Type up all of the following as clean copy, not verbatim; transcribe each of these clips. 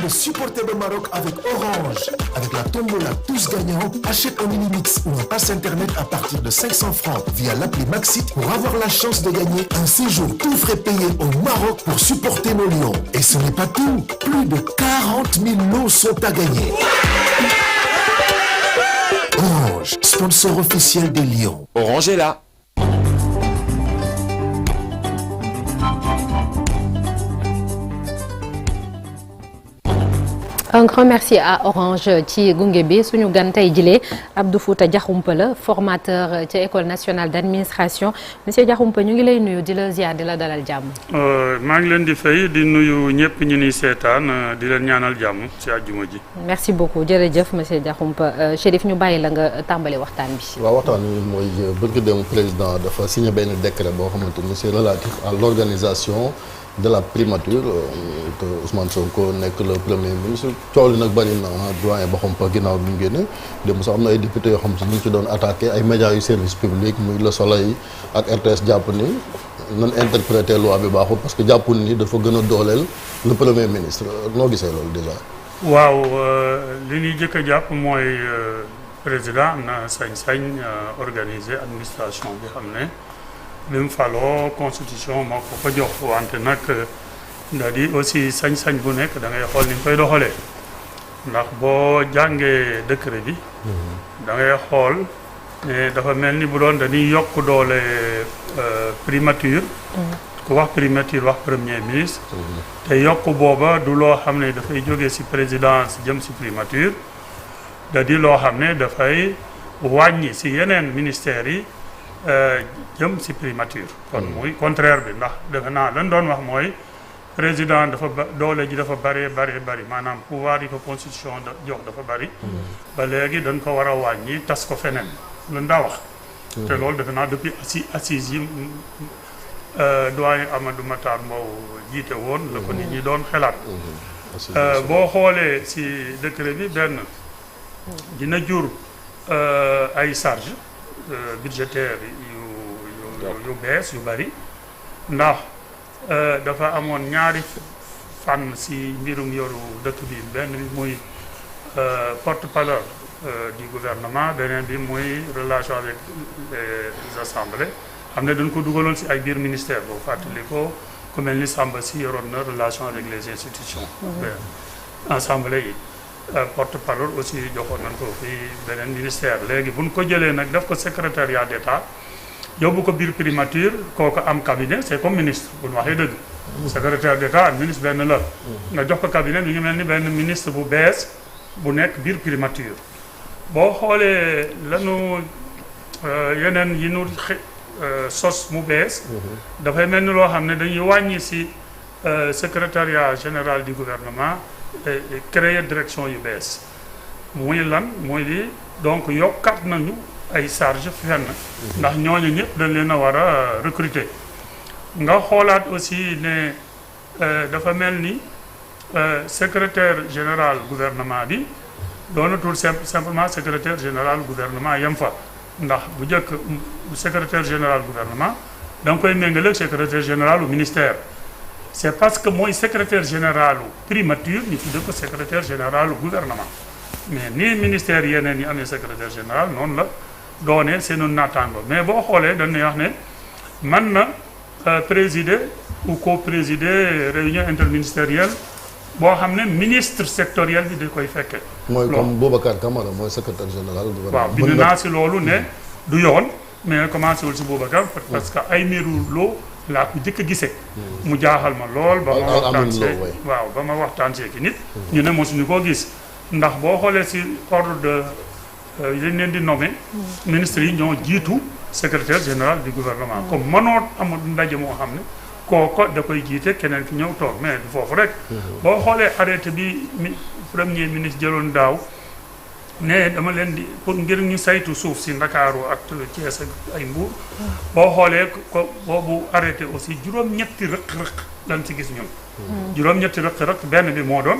de supporter le Maroc avec Orange. Avec la tombola Tous Gagnants, achète un mini-mix ou un pass internet à partir de 500 francs via l'appli Maxit pour avoir la chance de gagner un séjour tout frais payé au Maroc pour supporter nos Lions. Et ce n'est pas tout, plus de 40 000 lots sont à gagner. Orange, sponsor officiel des Lions. Orange est là. Un grand merci à Orange ci gunge bi suñu gan tey jilee Abdou Fouta Diakhoumpa la formateur ci école nationale d'administration monsieur Diakhoumpa ñu ngi lay nuyu di la ziar di la dalal jàmm. maa ngi leen di fay di nuyu ñëpp ñu ni seetaan di leen ñaanal jàmm ci àjjuma ji. merci beaucoup jërëjëf monsieur Diakhoumpa Chérif ñu bàyyi la nga tàmbali waxtaan bi. waaw waxtaan bi mooy bëgg dem président dafa signé benn décret boo xamante ni c'est relatif à l'organisation de la primature que Ousmane Sonko nekk le premier ministre coow li nag bëri na doyen Diakhoumpa ginnaaw bi mu génne dem sax am na ay députés yoo xam si ñu ngi ci doon attaqué ay médias yu service public muy Le Soleil ak RTS jàpp ni nan interpréter loi bi baaxul parce que jàppul ni dafa gën a dooleel le premier ministre noo gisee loolu déjà. waaw li ñuy jëkk a jàpp mooy président am na sañ-sañ organiser administration bi xam ne. bi mu faloo constitution moo ko ko jox wante nag nda di aussi sañ-sañ bu nekk da ngay xool ni ñu koy doxalee ndax boo jàngee décret bi da ngay xool ne dafa mel ni bu doon dañuy yokk doole primature ku wax primature wax premier ministre te yokk booba du loo xam ne dafay jógee ci présidence jëm ci primature da di loo xam ne dafay wàññi ci yeneen ministères yi jëm ci primature kon muy contraire bi ndax defe naa lan doon wax mooy président dafa doole ji dafa bari maanaam pouvoir yi ko constitution jox dafa bari ba léegi dañ ko war a wàññi tas ko feneen lan daa wax te loolu defe naa depuis assises yi doyen Amadou Matar Mbow jiite woon la ko nit ñi doon xelaat boo xoolee ci décret bi benn dina jur ay charge budgétaire yu bees yu bari ndax dafa amoon ñaari fànn ci mbirum yoru dëkk bi benn bi muy porte-parole du gouvernement beneen bi muy relation avec les assemblées xam ne dañ ko dugaloon ci ay biir ministère boobu fàttali ko ku mel ni Samba si yoroon na relation avec les institutions assemblée yi porte-parole aussi joxoon nañ ko fi beneen ministère léegi bu ñu ko jëlee nag def ko secrétariat d'État yóbbu ko biir primature kooku am cabinet c'est comme ministre bu ñu waxee dëgg secrétaire d'État ak ministre benn la nga jox ko cabinet bi ngi mel ni benn ministre bu bees bu nekk biir primature boo xoolee lanu yeneen yi nu sos mu bees dafay mel ni loo xam ne dañuy wàññi ci secrétariat général du gouvernement créer direction yu bees muy lan muy li donc yokkat nañu ay charge fenn ndax ñooñu ñëpp dañ leen a war a recruter nga xoolaat aussi ne dafa mel ni secrétaire général gouvernement bi doonatul simplement secrétaire général gouvernement yem fa ndax bu njëkk secrétaire général gouvernement da nga koy méngale secrétaire général au ministère c'est parce que mooy secrétaire général primature ñu tuddee ko secrétaire général gouvernement mais ni ministère yeneen yi amee secrétaire général noonu la doonee seenu naataango mais boo xoolee dañuy wax ne mën na présider ou co-présider réunion interministérielle boo xam ne ministre sectoriel bi da koy fekkee. mooy comme Boubacar Camara mooy secrétaire général gouvernement. waaw bind naa si loolu ne du yoon mais commencé wul si Boubacar parce que ay miiru loo laa ko jëkk a gisee. mu jaaxal ma lool ba ma waxtaan see waaw ba ma waxtaan see ki nit. ñu ne mosuñu koo gis ndax boo xoolee si ordre de dañ leen di nommer ministres yi ñoo jiitu secrétaire général du gouvernement comme mënoo amul ndaje moo xam ne kooko da koy jiite keneen ki ñëw toog mais du foofu rek boo xoolee arrêté bi premier ministre jëloon daaw ne dama leen di pour ngir ñu saytu suuf si Ndakaaru ak Thiès ak ay Mbuur boo xoolee ko boobu arrêté aussi juróom-ñetti rëq-rëq lañ ci gis ñun juróom-ñetti rëq-rëq benn bi moo doon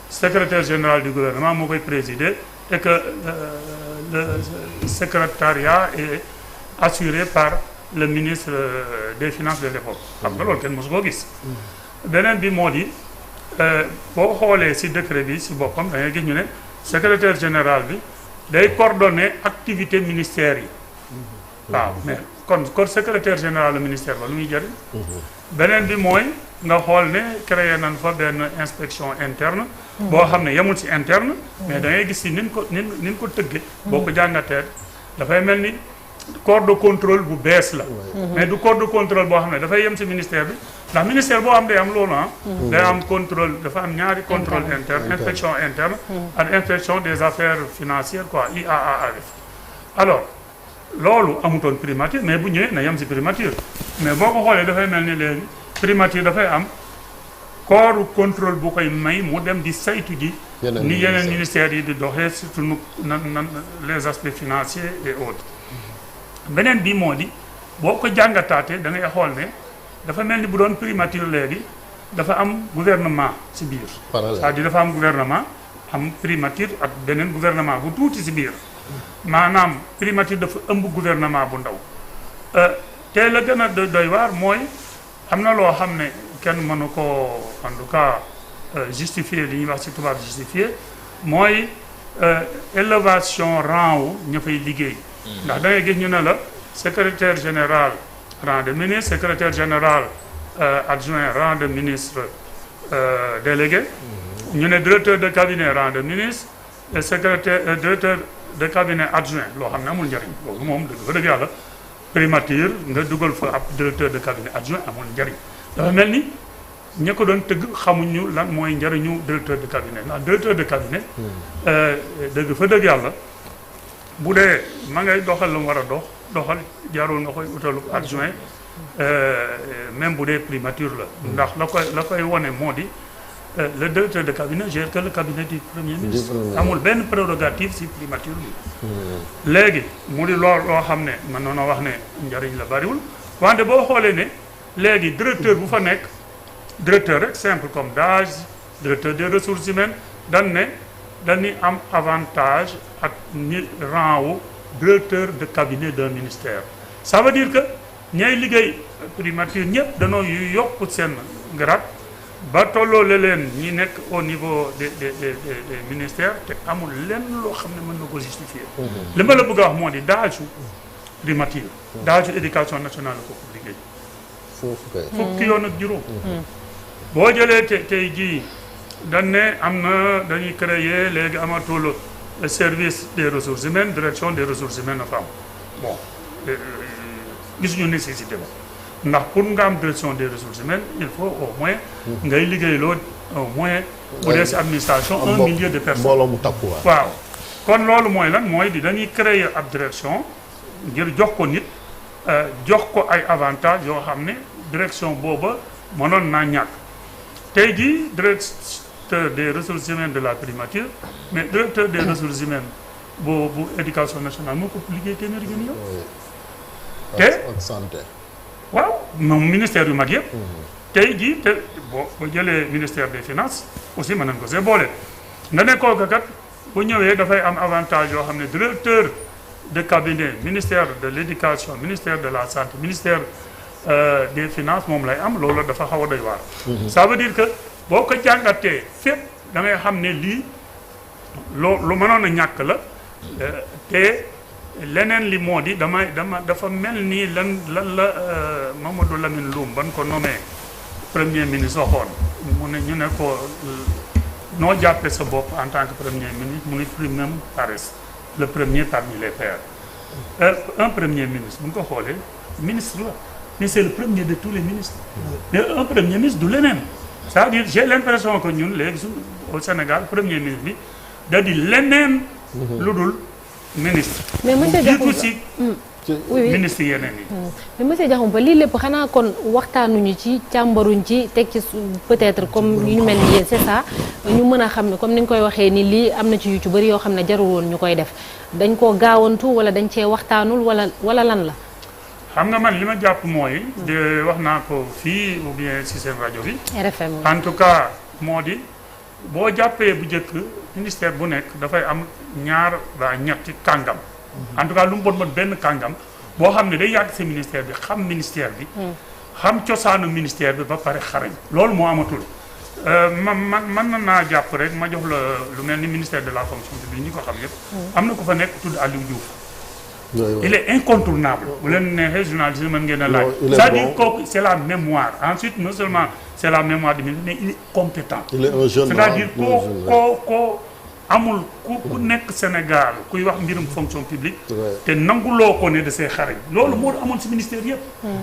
secrétaire général du gouvernement moo koy présider et que le secrétariat est assuré par le ministre des finances de l'époque xam nga loolu kenn mosu koo gis beneen bi moo di boo xoolee si décret bi si boppam da ngay gis ñu ne secrétaire général bi day coordonner activité ministère yi waaw mais kon secrétaire général du ministère ba lu muy jëriñ beneen bi mooy nga xool ne créé nañ fa benn inspection interne boo xam ne yemul si interne mais da ngay gis si nin ko tëgge boo ko jàngatee dafay mel ni corps de contrôle bu bees la mais du corps de contrôle boo xam ne dafay yem si ministère bi ndax ministère boo xam day am loolu day am contrôle dafa am ñaari contrôle interne inspection interne ak inspection des affaires financières quoi IAAF alors loolu amutoon primature mais bu ñëwee na yem si primature mais boo ko xoolee dafay mel ni léegi primature dafay am corps contrôle bu koy may mu dem di saytu ji ni yeneen ministères yi di doxee surtout les aspects financiers et autres beneen bi moo di boo ko jàngataatee da ngay xool ne dafa mel ni bu doon primature léegi dafa am gouvernement si biir c'est-à-dire dafa am gouvernement am primature ak beneen gouvernement bu tuuti si biir maanaam primature dafa ëmb gouvernement bu ndaw te la gën a doy waar mooy am na loo xam ne kenn mënu ko en tout cas justifier li ñuy wax ci tubaab justifier mooy élévation rang wu ña fay liggéey ndax da ngay gis ñu ne la secrétaire général rang de ministre secrétaire général adjoint rang de ministre délégué ñu ne directeur de cabinet rang de ministre et secrétaire directeur de cabinet adjoint loo xam ne amul njëriñ loolu moom dëgg yàlla primature nga dugal fa ab directeur de cabinet adjoint amul njëriñ dafa mel ni ña ko doon tëgg xamuñu lan mooy njëriñu directeur de cabinet ndax directeur de cabinet dëgg fa dëgg yàlla bu dee ma ngay doxal lu mu war a doxal jarul nga koy utalu adjoint même bu dee primature la ndax la koy wone moo di le directeur de cabinet gère que le cabinet du premier ministre amul benn prérogative si primature bi léegi mu di loo xam ne man noonu wax ne njëriñ la bariwul wante boo xoolee ne léegi directeur bu fa nekk directeur rek simple comme DAGE directeur des ressources humaines dañuy am avantage ak ni rang wu directeur de cabinet d'un ministère ça veut dire que ñay liggéey primature ñëpp danoo yu yokk seen grade ba tolloo leen ñi nekk au niveau des ministères te amul lenn loo xam ne mën na ko justifier li ma la bëgg a wax moo di daaju primature daaju éducation nationale la ko liggéey fukki yoon ak juróom boo jëlee tey jii dañ ne am na dañuy créer léegi amatul service des ressources humaines direction des ressources humaines na fa am bon gisuñu nécessité ba ndax pour nga am direction des ressources humaines il faut au moins ngay liggéeyloo au moins bu dee si administration 1 million de personnes mbooloo mu takku waaw kon loolu mooy lan mooy di dañuy créer ab direction ngir jox ko nit jox ko ay avantages yoo xam ne direction booba mënoon naa ñàkk tey jii directeur des ressources humaines de la primature mais directeur des ressources humaines bu éducation nationale moo ko liggéey téeméeri gën yow te ak santé waaw moom ministère yu mag yëpp tey jii te boo jëlee ministère des finances aussi mën nañ ko see boole nga ne kooku kat bu ñëwee dafay am avantage yoo xam ne directeur de cabinet ministère de l'éducation ministère de la santé ministère des finances moom lay am loolu dafa xaw a doy waar ça veut dire que boo ko jàngatee fépp da ngay xam ne lii lu mënoon a ñàkk la te leneen li moo di dafa mel nii lan la Mamadou Lamine Loum ban ko nommé premier ministre waxoon mu ne ñu ne ko noo jàppee sa bopp en tant que premier ministre mu ne primum pares le premier parmi les pairs un premier ministre bu ñu ko xoolee ministre la mais c'est le premier de tous les ministres mais un premier ministre du leneen c'est-à-dire j'ai l'impression que ñun léegi au Sénégal premier ministre bi da di leneen lu dul ministre mais monsieur Diakhoumpa si ministre yeneen yi mais monsieur Diakhoumpa lii lépp xanaa kon waxtaanuñu ci càmbaruñ ci teg ci peut-être comme yu ñu mel ni yéen c'est ça ñu mën a xam ne comme ni nga koy waxee ni lii am na ci yu ci bëri yoo xam ne jarul woon ñu koy def dañ koo gaawantu wala dañ cee waxtaanul wala lan la xam nga man li ma jàpp mooy de wax naa ko fii ou bien si seen rajo bi RFM en tout cas moo di boo jàppee bu njëkk ministère bu nekk dafay am ñaar ba ñetti kàngam en tout cas lu mu bon benn kàngam boo xam ne day yàgg si ministère bi xam ministère bi xam cosaanu ministère bi ba pare xarañ loolu moo amatul man naa jàpp rek ma jox la lu mel ni ministère de la fonction publique ñi ko xam yëpp. am na ku fa nekk tudd Aliou Diouf. il est incontournable. bu leen neexee journaliste mën ngeen a laaj. c'est-à-dire kooku c'est la mémoire ensuite non seulement c'est la mémoire du ministre mais il est compétent. il est un jeune c'est-à-dire koo amul ku nekk Sénégal kuy wax mbirum fonction publique. te nanguloo ko ne de see xarañ. loolu moo amoon ci ministère yëpp.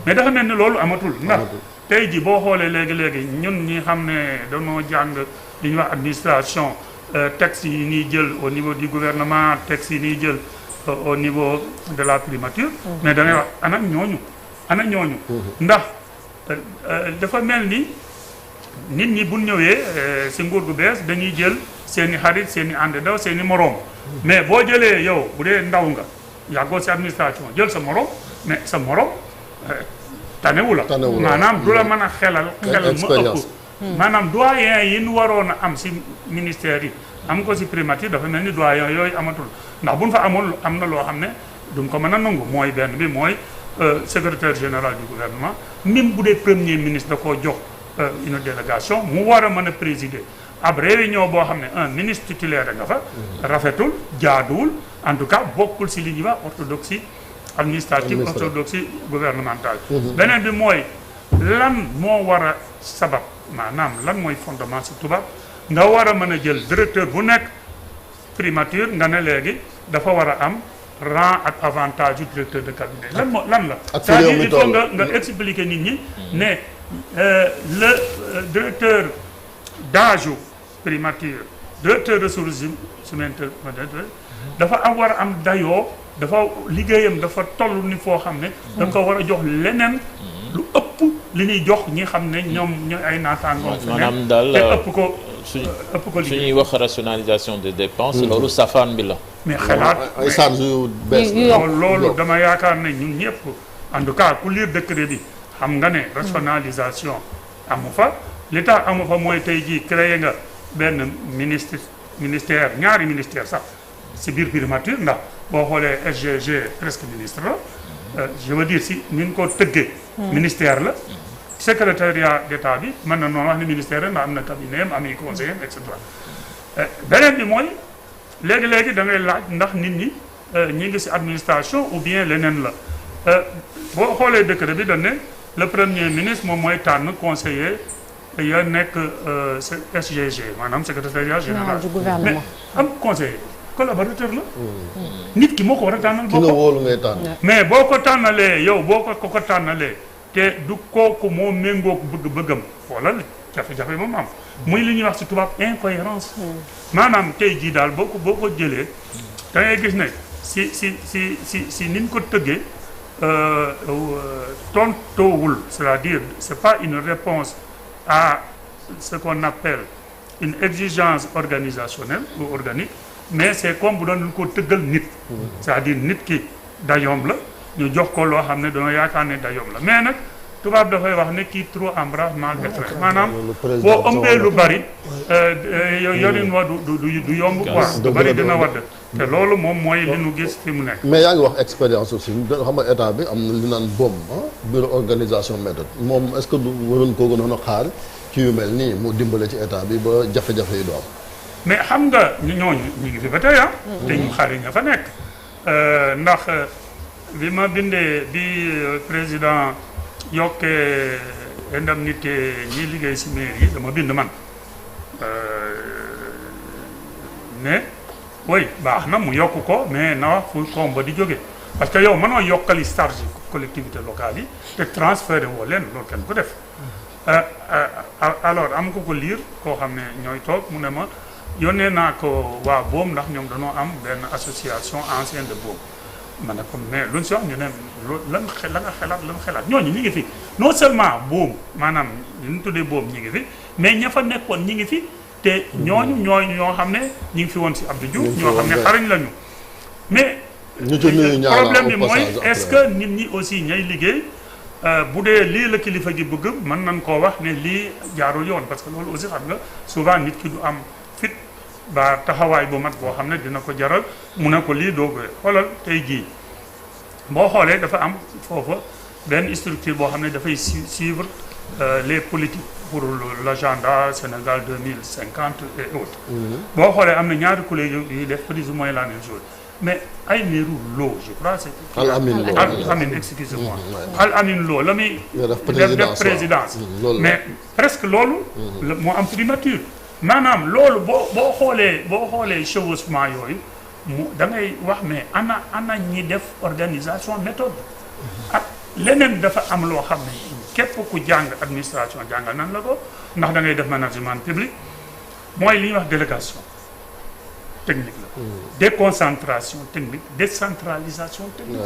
mais dafa mel ni loolu amatul ndax. tey jii boo xoolee léegi ñun ñi xam ne dañoo jàng li ñuy wax administration textes yi ñuy jël au niveau du gouvernement textes yi ñuy jël au niveau de la primature. mais da ngay wax ana ñooñu. ndax dafa mel ni nit ñi bu ñëwee ci nguur gu bees dañuy jël seen i xarit seen i ànd daw seen i moroom. mais boo jëlee yow bu dee ndaw nga yàggoo ci administration jël sa moroom mais sa moroom. tanewu la maanaam du la mën a xel mu ëpp maanaam doyen yi ñu waroon a am ci ministère yi am ko ci primature dafa mel ni doyen yooyu amatul ndax buñ fa amoon am na loo xam ne duñ ko mën a nangu mooy benn bi mooy secrétaire général du gouvernement même bu dee premier ministre da koo jox une délégation mu war a mën a présider ab réunion boo xam ne un ministre titulaire nga fa rafetul jaaduwul en tout cas bokkul ci li ñuy wax orthodoxie administrative orthodoxie gouvernementale. beneen bi mooy lan moo war a sabab maanaam lan mooy fondement ci tubaab nga war a mën a jël directeur bu nekk primature nga ne léegi dafa war a am rang ak avantage du directeur de cabinet lan la. c'est-à-dire il faut nga expliquer nit ñi ne le directeur d'âge primature directeur ressources humaines dafa war a am dayoo. dafa liggéeyam dafa toll ni foo xam ne. da ko war a jox leneen. lu ëpp li ñuy jox ñi xam ne ñoom ñooy ay naataangoom. maanaam daal te ëpp ko liggéey. su ñuy wax rationalisation des dépenses. loolu safaan bi la. mais xalaat ay charges yu bees loolu dama yaakaar ne ñun ñëpp en tout cas ku lire décret bi xam nga ne rationalisation amu fa li tax amu fa mooy tey jii créé nga benn ministère ñaari ministère sax ci biir primature ndax. boo xoolee SGG presque ministre la je veux dire si ni ñu ko tëggee ministère la secrétariat d'État bi mën na noonu wax ne ministère la ndax am na cabinet am ay conseillers et cetera beneen bi mooy léegi da ngay laaj ndax nit ñi ñi ngi ci administration ou bien leneen la boo xoolee décret bi dañ ne le premier ministre moom mooy tànn conseiller ya nekk SGG maanaam secrétariat général du gouvernement mais am conseiller collaborateur la. nit ki moo ko war a tànnal ki la wóolu ngay tànn. mais boo ko tànnalee yow boo ko tànnalee te du kooku moo méngoo ko bëgg-bëggam xoolal jafe-jafe moom am muy li ñuy wax ci tubaab incohérence maanaam tey jii daal boo ko jëlee da ngay gis ne si niñ ko tëggee tontoowul c'est-à-dire c'est pas une réponse à ce qu'on appelle une exigence organisationnelle ou organique mais c'est comme bu doon lu ko tëggal nit c'est-à-dire nit ki dayoom la ñu jox ko loo xam ne dañoo yaakaar ne dayoom la mais nag tubaab dafay wax ne qui trop embrasse mal détruit maanaam boo ëmbee lu bari yorin wa du yomb quoi du bari dina wadd te loolu moom mooy li ñu gis fi mu nekk mais yaa ngi wax expérience aussi xam nga état bi am na li naan BOM bureau organisation méthode moom est-ce que du waroon koo gënoon a xaar ci yu mel nii mu dimbale ci état bi ba jafe-jafe yi du am mais xam nga ñooñu ñu ngi fi ba tey te ñu xarit ña fa nekk ndax bi ma bindee bi président yokkee indemnité ñi liggéey ci mairie yi dama bind man ne oui baax na mu yokk ko mais na wax fu koom ba di jóge parce que yow mënoo yokkali charge collectivité locale yi te transféré woo leen loolu kenn ko def alors am ko liir koo xam ne ñooy toog mu ne ma yónnee naa ko waa BOM ndax ñoom dañoo am benn association ancienne de BOM ma ne ko mais luñ si wax ñu ne la nga xelaat ñooñu ñi ngi fi non seulement BOM maanaam ñu tuddee BOM ñi ngi fi mais ña fa nekkoon ñi ngi fi te ñooñu ñoo xam ne ñi ngi fi woon si Abdou Diouf ñoo xam ne xarañ lañu mais problème bi mooy est-ce que nit ñi aussi ñay liggéey bu dee lii la kilifa gi bëgg mën nañ koo wax ne lii jaarul yoon parce que loolu aussi xam nga souvent nit ki du am fit ba taxawaay bu mat boo xam ne dina ko jaral mu ne ko lii doogu xoolal tey jii boo xoolee dafa am foofa benn structure boo xam ne dafay suivre les politiques pour l'agenda Sénégal 2050 et autres. boo xoolee am na ñaari collègues yuy def plus ou moins la même chose mais Aymérou Lo je crois c'est Al Amin Lo Al Amin excusez-moi Al Amin Lo la muy def présidence mais presque loolu moo am primature maanaam loolu boo xoolee chevauchement yooyu da ngay wax mais ana ñi def organisation méthode ak leneen dafa am loo xam ne képp ku jàng administration jàngal nan la ko ndax da ngay def management public mooy li ñuy wax délégation technique la déconcentration technique décentralisation technique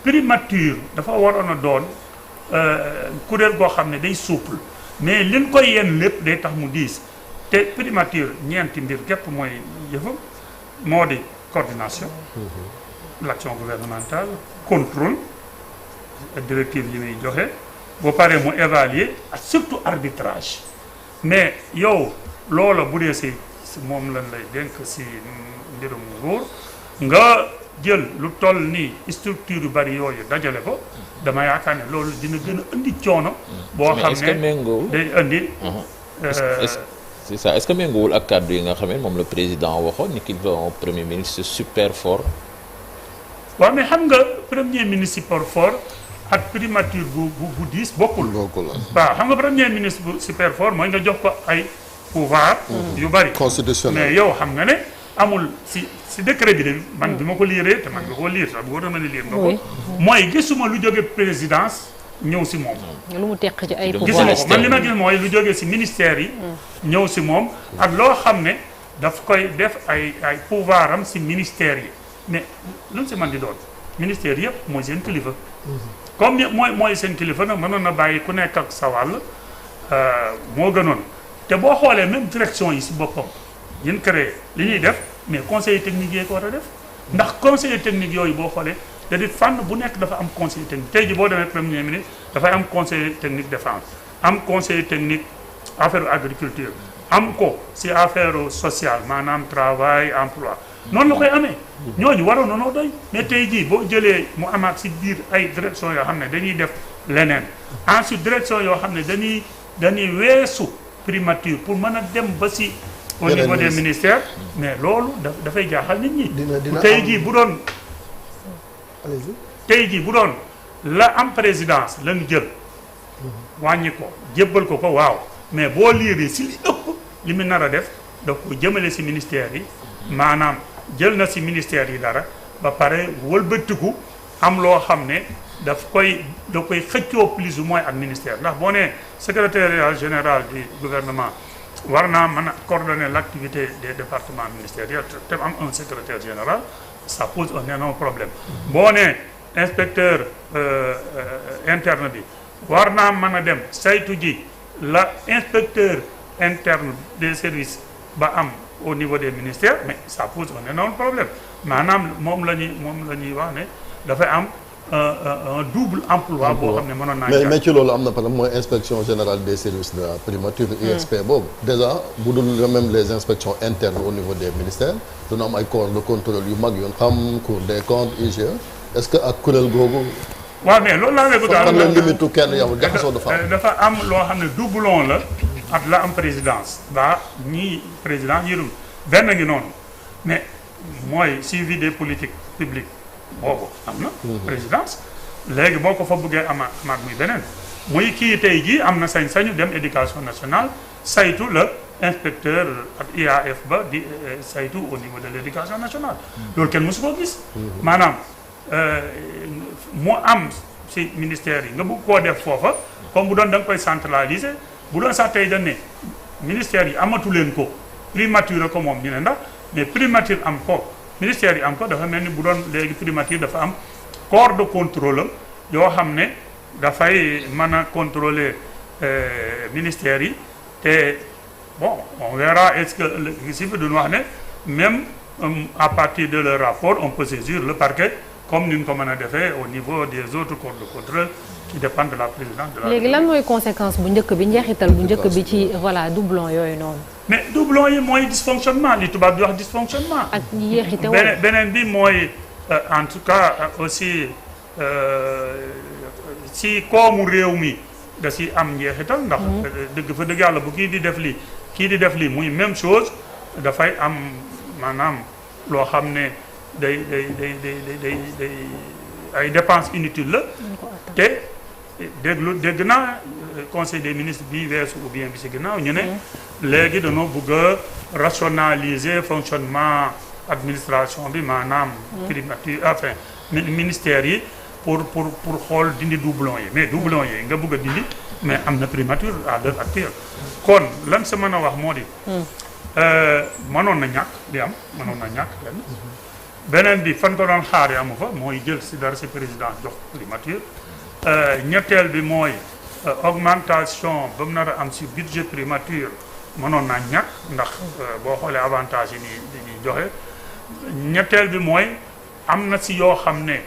primature dafa waroon a doon kuréel goo xam ne day souple mais liñ koy yenn lépp day tax mu diis te primature ñeenti mbir gépp mooy yëfam moo di coordination l'action gouvernementale contrôle directive yi muy joxe ba pare mu évaluer ak surtout arbitrage mais yow loola bu dee si moom lan lay dénk si mbirum nguur nga jël lu toll ni structure yu bari yooyu dajale ko dama yaakaar ne loolu dina gën a indi coono boo xam ne day indi c'est ça est-ce que méngoowul ak kàddu yi nga xam ne moom le président waxoon ni qu'il veut un premier ministre super fort waaw mais xam nga premier ministre super fort ak primature bu diis bokkul waaw xam nga premier ministre bu super fort mooy nga jox ko ay pouvoir yu bari constitutionnel mais yow xam nga ne amul si décret bi de man bi ma ko liiree te man nga koo liir sax bu ko mën a liir nga ko mooy gisuma lu jóge présidence ñëw si moom lu mu teq ci ay gisuma ko man li ma gis mooy lu jógee si ministère yi ñëw si moom ak loo xam ne daf koy def ay pouvoir am si ministère yi mais lu mu si man di doon ministère yëpp mooy seen kilifa comme mooy seen kilifa nag mënoon na bàyyi ku nekk ak sa wàll moo gënoon te boo xoolee même direction yi si boppam yéen créé li ñuy def mais conseiller technique yee ko war a def ndax conseiller technique yooyu boo xoolee da di fànn bu nekk dafa am conseiller technique tey ji boo demee premier ministre dafay am conseiller technique défense am conseiller technique affaire agriculture am ko si affaire sociale maanaam travail emploi noonu la koy amee ñooñu waroon nanoo doy mais tey jii boo jëlee mu amaat si biir ay direction yoo xam ne dañuy def leneen ensuite direction yoo xam ne dañuy weesu primature pour mën a dem ba si au niveau des ministères mais loolu dafay jaaxal nit ñi tey jii bu doon la am présidence lañu jël wàññi ko jébbal ko waaw mais boo liiree si li ëpp li mu nar a def daf ko jëmale si ministères yi maanaam jël na si ministères yi dara ba pare wëlbatiku am loo xam ne da koy xëccoo plus ou moins ak ministère ndax boo nee secrétaire général du gouvernement war naa mën a coordonner l'activité des départements ministériels te am un secrétaire général ça pose un énorme problème boo nee inspecteur interne bi war naa mën a dem saytu ji la inspecteur interne des services ba am au niveau des ministères mais ça pose un énorme problème maanaam moom la ñuy wax ne dafay am un double emploi boo xam ne mënoon naa mais ci loolu am na par exemple mooy inspection générale des services de la primature ISP boobu déjà bu dul même les inspections internes au niveau des ministères dina am ay corps de contrôle yu mag yoon xam Cour des comptes IGE est-ce que ak kuréel googu waaw mais loolu laa lay bëgg a la limitu kenn yow jaxasoo dafa am loo xam ne doublon la ak la am présidence ba ñii président yërul benn ngi noonu mais mooy suivi des politiques publiques boobu am na présidence léegi boo ko fa bëggee amaat muy beneen muy kii tey jii am na sañ-sañu dem éducation nationale saytu la inspecteur ak IAF ba di saytu au niveau de l'éducation nationale loolu kenn mosu ko gis maanaam mu am si ministère yi nga bëgg koo def foofa comme bu doon da nga koy centraliser bu doon sax tey dañ ne ministère yi amatu leen ko primature ko moom ñu ne ndax mais primature am ko ministère yi am ko dafa mel ni bu doon léegi primature dafa am corps de contrôle am yoo xam ne dafay mën a contrôler ministères yi te bon on verra est-ce que si fi duñ wax ne même à partir de leur rapport on peut saisir le parquet comme ni ñu ko mën a defee au niveau des autres corps de contrôle qui dépendent de la présidence de la léegi lan mooy conséquence bu njëkk bi njeexital bu njëkk bi ci voilà doublon yooyu noonu. mais doublon yi mooy dysfonctionnement li tubaab di wax dysfonctionnement. ak njeexital beneen bi mooy en tout cas aussi si koomu réew mi da si am njeexital ndax dëgg fa dëgg yàlla bu kii di def lii kii di def lii muy même chose dafay am maanaam loo xam ne day ay dépenses inutiles la te dégg naa conseil des ministres bi weesu ou bien bi si ginnaaw ñu ne léegi dañoo bëgg a rationaliser fonctionnement administration bi maanaam primature enfin ministères yi pour xool dindi doublon yi mais doublon yi nga bëgg a dindi mais am na primature à l'heure actuelle kon lan sa mën a wax moo di mënoon na ñàkk di am mënoon na ñàkk beneen bi fan ko doon xaar yi amu fa mooy jël si dara si président jox primature ñetteel bi mooy augmentation ba mu nar a am si budget primature mënoon naa ñàkk ndax boo xoolee avantage yi nii ñuy joxe ñetteel bi mooy am na si yoo xam ne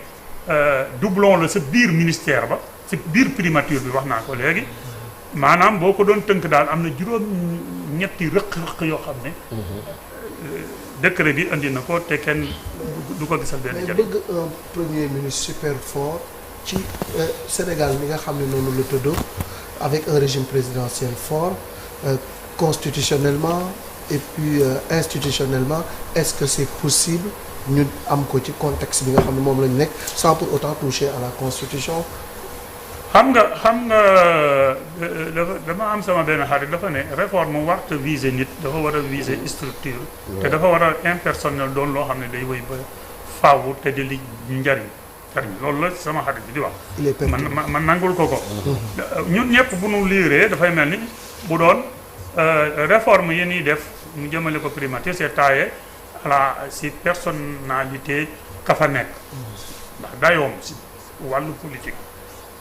doublon la sa biir ministère ba si biir primature bi wax naa ko léegi maanaam boo ko doon tënk daal am na juróom ñetti rëq-rëq yoo xam ne décret bi indi na ko te kenn du ko gisal benn njëriñ. bëgg un premier ministre super fort ci Sénégal mi nga xam ne noonu la tëddoo avec un régime présidentiel fort constitutionnellement et puis institutionnellement est-ce que c'est possible ñu am ko ci contexte bi nga xam ne moom lañu nekk sans pour autant toucher à la constitution. xam nga dama am sama benn xarit dafa ne réforme warta viser nit dafa war a viser structure te dafa war a impersonnel doon loo xam ne day wéy ba faawu te di li njariñ loolu la sama xarit bi di wax man nangul ko ñun ñëpp bu nu liiree dafay mel ni bu doon réforme yi ñuy def mu jëmale ko primature c'est taillé si personnalité ka fa nekk ndax dayoom si wàllu politique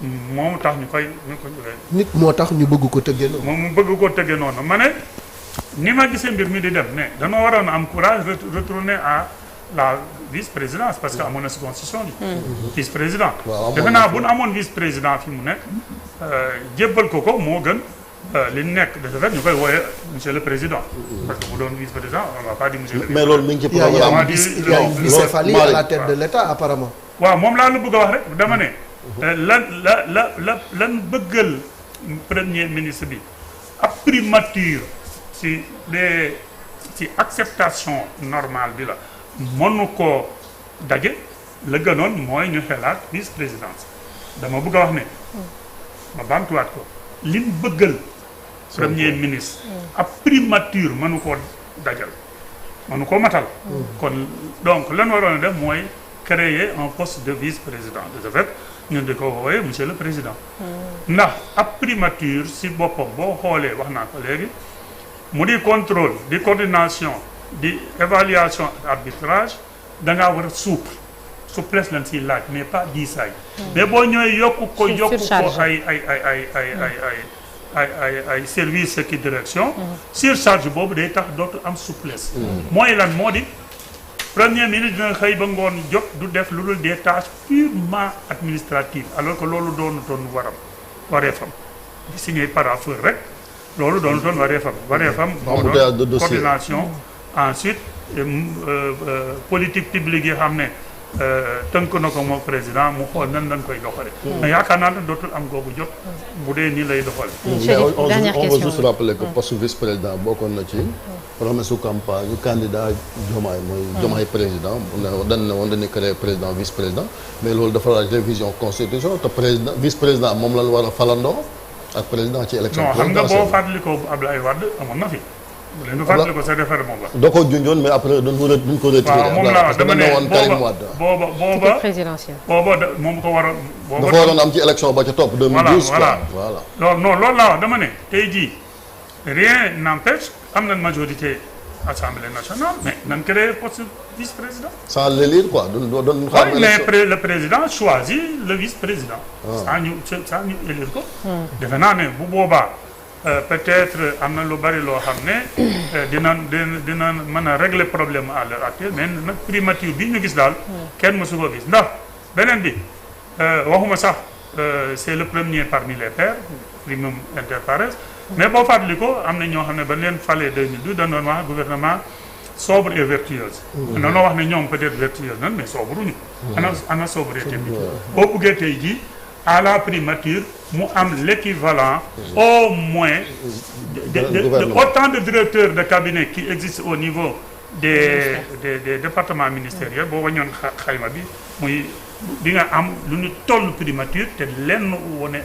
moom tax ñu koy nit moo tax ñu bëgg ko tëggee noonu. moom mu bëgg ko tëggee noonu ma ne ni ma gisee mbir mi di dem ne dañoo waroon a am courage retourner à la vice-présidence parce que amoon na si constitution bi. vice-président. defe naa bu nu amoon vice-président fi mu nekk jébbal ko moo gën li nekk de ce fait ñu koy wooyee monsieur le président. parce que bu doon vice-président on va pas dire monsieur le président. mais loolu mi ngi ci programme il y a une bicéphalie à la tête de l'État apparemment. waaw moom laa la bëgg a wax rek dama ne. lan bëggal premier ministre bi ab primature si acceptation normale bi la mënu koo daje la gënoon mooy ñu xelaat vice présidence dama bëgg a wax ne ma baamtuwaat ko lim bëggal premier ministre ab primature mënu koo dajal mënu koo matal kon donc lan waroon a def mooy créer un poste de vice président de ce fait ñun di ko woowee monsieur le président ndax ab primature si boppam boo xoolee wax naa ko léegi mu di contrôle di coordination di évaluation arbitrage da ngaa war a souplesse lañ siy laaj mais pas diisaay mais boo ñëwee yokku ko ay service ki direction surcharge boobu day tax dootu am souplesse mooy lan moo di premier ministre dina xëy ba ngoon jot du def lu dul des tâches purement administratives alors que loolu doonu toon wareefam di signé parapheur rek loolu doonu toon wareefam moo doon coordination ensuite politique publique yi xam ne tënk na ko moom président mu xool nan lañ koy doxale mais yaakaar naa ne dootul am googu jot bu dee nii lay doxale on va juste rappeler que poste vice-président bokkoon na ci promesse su campagne candidat Diomaye mooy Diomaye président dañ ne woon dañuy créer président vice-président mais loolu dafa laaj révision constitution te président vice-président moom lañ war a falandoo ak président ci élection non xam nga boo fàttalikoo bu Ablaye Wade amoon na fi bu leen fàttalikoo sa référendum la doo ko junjoon mais après duñ ko retiré waaw moom la dama ne booba présidentiel moom ko waroon dafa waroon am ci élection ba ca topp 2012 voilà loolu laa wax dama ne tey jii rien n'empêche am nañ majorité Assemblée nationale mais nan créer poste vice-président sans l'élire quoi doon xam mais le président choisit le vice-président sans ñu élire ko defe naa ne bu boobaa peut-être am na lu bari loo xam ne dina mën a régler problème à l'heure actuelle mais nag primature bi ñu gis daal kenn mësu ko gis ndax beneen bi waxuma sax c'est le premier parmi les pairs primum inter pares mais boo fàttali ko am na ñoo xam ne ba leen falee 2012 dañ doon wax gouvernement sobre et vertueuse dañoo wax ne ñoom peut-être vertueuse nan mais sobre uñu ana sobriété bi boo buggee tey jii à la primature mu am l'équivalent au moins de autant de directeurs de cabinet qui existent au niveau des départements ministériels boo wañoon xayma bi muy di nga am lu ñu toll primature te lenn wone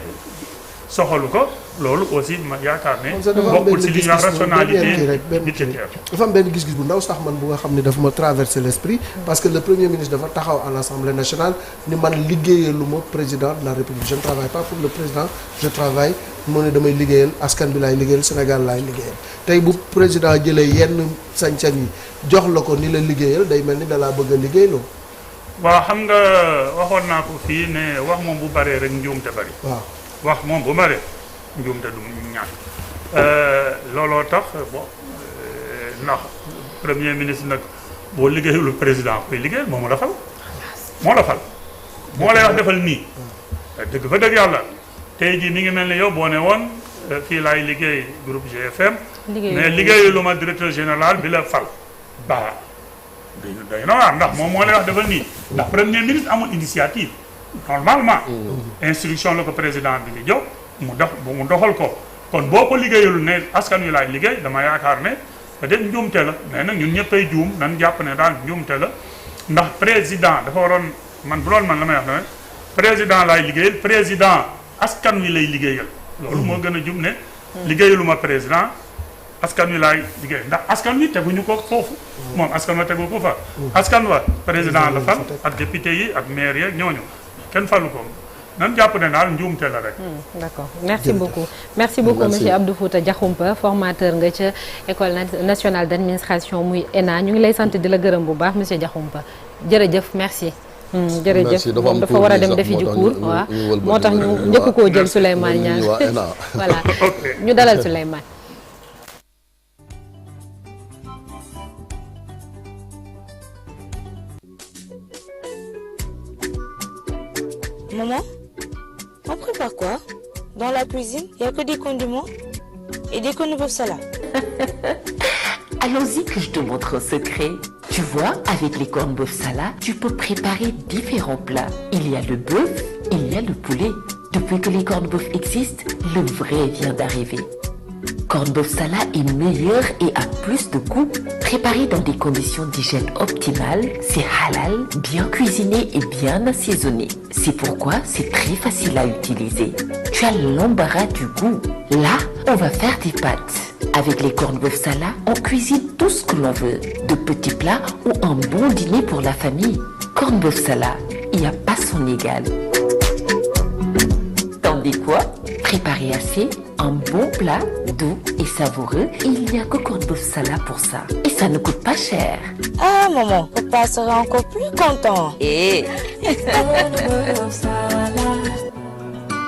soxalu ko loolu aussi ma yaakaar ne bokkul ci li ñuy wax rationalité budgétaire. dafa am benn gis-gis bu ndaw sax man bu nga xam ne dafa ma traversé l'esprit parce que le premier ministre dafa taxaw à l'Assemblée nationale ni man liggéeyalu ma président de la République je ne travaille pas pour le président je travaille mu ne damay liggéeyal askan bi laay liggéeyal Sénégal laay liggéeyal tey bu président jëlee yenn sañ-sañ yi jox la ko ni la liggéeyal day mel ni da laa bëgg a liggéeyloo. waaw xam nga waxoon naa ko fii ne wax moom bu baree rek njuumte bari. waaw wax moom bu baree njuumte du ñàkk. looloo tax bon ndax premier ministre nag boo liggéeyul président koy liggéeyal moom la fal. moo la fal moo lay wax defal nii. dëgg fa dëgg yàlla tey jii mi ngi mel ni yow boo ne woon fii laay liggéey groupe GFM. mais liggéeyu lu ma directeur général bi la fal ba. day na waar ndax moom moo lay wax defal nii ndax premier ministre amul initiative normalement instruction la ko président bi di jox mu doxal ko kon boo ko liggéeyul ne askan wi laay liggéey dama yaakaar ne peut-être njuumte la mais nag ñun ñëppay juum nan jàpp ne daal njuumte la ndax président dafa waroon man bu loolu man la may wax ne président laay liggéeyal président askan wi lay liggéeyal loolu moo gën a jum ne liggéeyalu ma président askan wi laay liggéey ndax askan wi teguñu ko foofu moom askan wa tegu ko fa askan wa président la fal ak député yi ak maire yi ñooñu kenn falu ko nan jàpp ne daal njuumte la rek. D'accord merci beaucoup. merci beaucoup monsieur Abdou Fouta Diakhoumpa formateur nga ca école nationale d'administration muy ENA ñu ngi lay sant di la gërëm bu baax monsieur Diakhoumpa jërëjëf merci. jërëjëf moom dafa war a dem defi ji cours waaw moo tax ñu njëkk koo jël Souleymane Niang voilà ñu dalal Souleymane. Maman, on prépare quoi? Dans la cuisine, il n'y a que des condiments et des corned-beef salade. Allons-y que je te montre un secret. Tu vois, avec les corned-beef salade, tu peux préparer différents plats. Il y a le bœuf, il y a le poulet. Depuis que les corned-beef existent, le vrai vient d'arriver. Corned-beef salade est meilleur et a plus de goût. Préparé dans des conditions d'hygiène optimales, c'est halal, bien cuisiné et bien assaisonné. C'est pourquoi c'est très facile à utiliser. Tu as l'embarras du goût. Là, on va faire des pâtes. Avec les corned-beef salade, on cuisine tout ce que l'on veut. De petits plats ou un bon dîner pour la famille. Corned-beef salade, il n'y a pas son égal. Tandis quoi? Préparer assez, un bon plat, doux et savoureux, et il n'y a que corned-beef salade pour ça. Et ça ne coûte pas cher. Ah maman, papa sera encore plus content. Et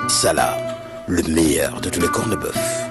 Salah, le meilleur de tous les corned-beef.